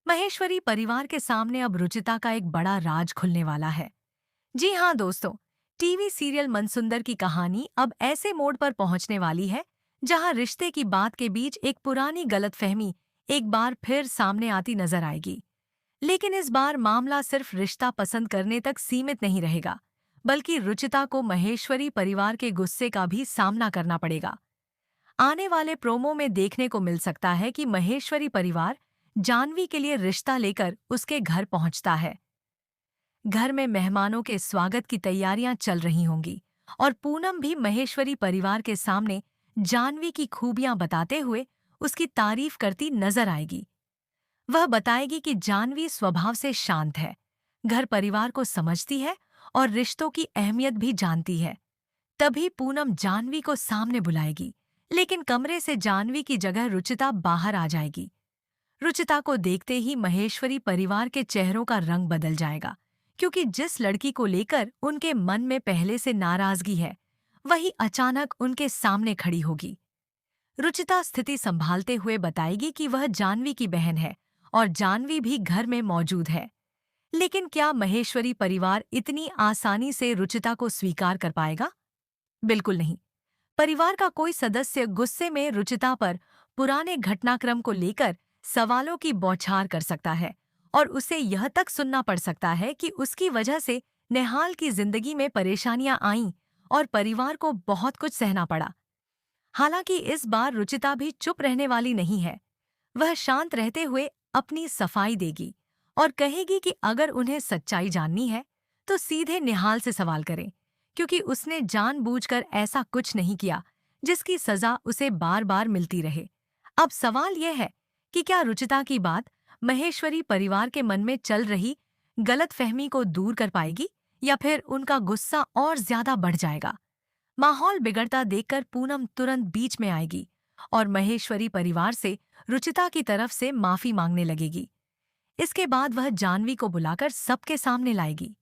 महेश्वरी परिवार के सामने अब रुचिता का एक बड़ा राज खुलने वाला है। जी हाँ दोस्तों, टीवी सीरियल मनसुंदर की कहानी अब ऐसे मोड़ पर पहुंचने वाली है जहां रिश्ते की बात के बीच एक पुरानी गलतफहमी एक बार फिर सामने आती नजर आएगी। लेकिन इस बार मामला सिर्फ रिश्ता पसंद करने तक सीमित नहीं रहेगा, बल्कि रुचिता को महेश्वरी परिवार के गुस्से का भी सामना करना पड़ेगा। आने वाले प्रोमो में देखने को मिल सकता है कि महेश्वरी परिवार जानवी के लिए रिश्ता लेकर उसके घर पहुंचता है। घर में मेहमानों के स्वागत की तैयारियां चल रही होंगी और पूनम भी महेश्वरी परिवार के सामने जानवी की खूबियां बताते हुए उसकी तारीफ करती नजर आएगी। वह बताएगी कि जानवी स्वभाव से शांत है, घर परिवार को समझती है और रिश्तों की अहमियत भी जानती है। तभी पूनम जानवी को सामने बुलाएगी, लेकिन कमरे से जानवी की जगह रुचिता बाहर आ जाएगी। रुचिता को देखते ही महेश्वरी परिवार के चेहरों का रंग बदल जाएगा, क्योंकि जिस लड़की को लेकर उनके मन में पहले से नाराजगी है, वही अचानक उनके सामने खड़ी होगी। रुचिता स्थिति संभालते हुए बताएगी कि वह जानवी की बहन है और जानवी भी घर में मौजूद है। लेकिन क्या महेश्वरी परिवार इतनी आसानी से रुचिता को स्वीकार कर पाएगा? बिल्कुल नहीं। परिवार का कोई सदस्य गुस्से में रुचिता पर पुराने घटनाक्रम को लेकर सवालों की बौछार कर सकता है और उसे यह तक सुनना पड़ सकता है कि उसकी वजह से नेहाल की जिंदगी में परेशानियां आईं और परिवार को बहुत कुछ सहना पड़ा। हालांकि इस बार रुचिता भी चुप रहने वाली नहीं है। वह शांत रहते हुए अपनी सफाई देगी और कहेगी कि अगर उन्हें सच्चाई जाननी है तो सीधे निहाल से सवाल करें, क्योंकि उसने जानबूझकर ऐसा कुछ नहीं किया जिसकी सजा उसे बार बार मिलती रहे। अब सवाल यह है कि क्या रुचिता की बात महेश्वरी परिवार के मन में चल रही गलतफहमी को दूर कर पाएगी या फिर उनका गुस्सा और ज्यादा बढ़ जाएगा। माहौल बिगड़ता देखकर पूनम तुरंत बीच में आएगी और महेश्वरी परिवार से रुचिता की तरफ से माफी मांगने लगेगी। इसके बाद वह जानवी को बुलाकर सबके सामने लाएगी।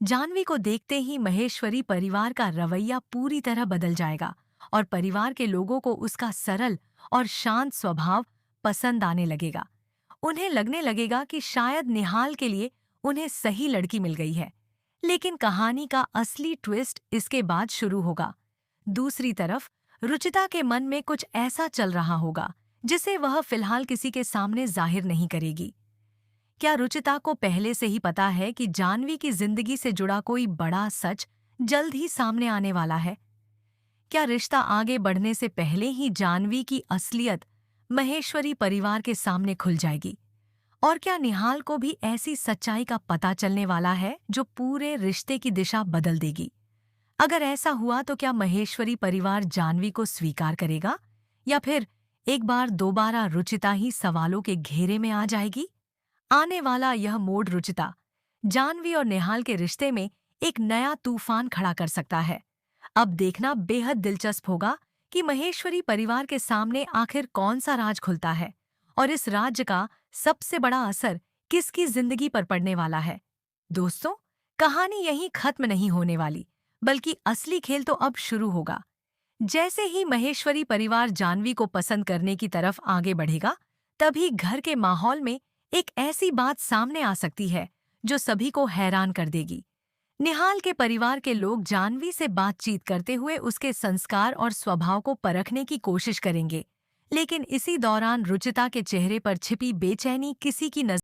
जानवी को देखते ही महेश्वरी परिवार का रवैया पूरी तरह बदल जाएगा और परिवार के लोगों को उसका सरल और शांत स्वभाव पसंद आने लगेगा। उन्हें लगने लगेगा कि शायद निहाल के लिए उन्हें सही लड़की मिल गई है। लेकिन कहानी का असली ट्विस्ट इसके बाद शुरू होगा। दूसरी तरफ रुचिता के मन में कुछ ऐसा चल रहा होगा जिसे वह फिलहाल किसी के सामने जाहिर नहीं करेगी। क्या रुचिता को पहले से ही पता है कि जानवी की जिंदगी से जुड़ा कोई बड़ा सच जल्द ही सामने आने वाला है? क्या रिश्ता आगे बढ़ने से पहले ही जानवी की असलियत महेश्वरी परिवार के सामने खुल जाएगी? और क्या निहाल को भी ऐसी सच्चाई का पता चलने वाला है जो पूरे रिश्ते की दिशा बदल देगी? अगर ऐसा हुआ तो क्या महेश्वरी परिवार जानवी को स्वीकार करेगा या फिर एक बार दोबारा रुचिता ही सवालों के घेरे में आ जाएगी? आने वाला यह मोड़ रुचिता, जानवी और नेहाल के रिश्ते में एक नया तूफान खड़ा कर सकता है। अब देखना बेहद दिलचस्प होगा कि महेश्वरी परिवार के सामने आखिर कौन सा राज खुलता है और इस राज्य का सबसे बड़ा असर किसकी जिंदगी पर पड़ने वाला है। दोस्तों, कहानी यहीं खत्म नहीं होने वाली, बल्कि असली खेल तो अब शुरू होगा। जैसे ही महेश्वरी परिवार जानवी को पसंद करने की तरफ आगे बढ़ेगा, तभी घर के माहौल में एक ऐसी बात सामने आ सकती है जो सभी को हैरान कर देगी। निहाल के परिवार के लोग जानवी से बातचीत करते हुए उसके संस्कार और स्वभाव को परखने की कोशिश करेंगे, लेकिन इसी दौरान रुचिता के चेहरे पर छिपी बेचैनी किसी की नजर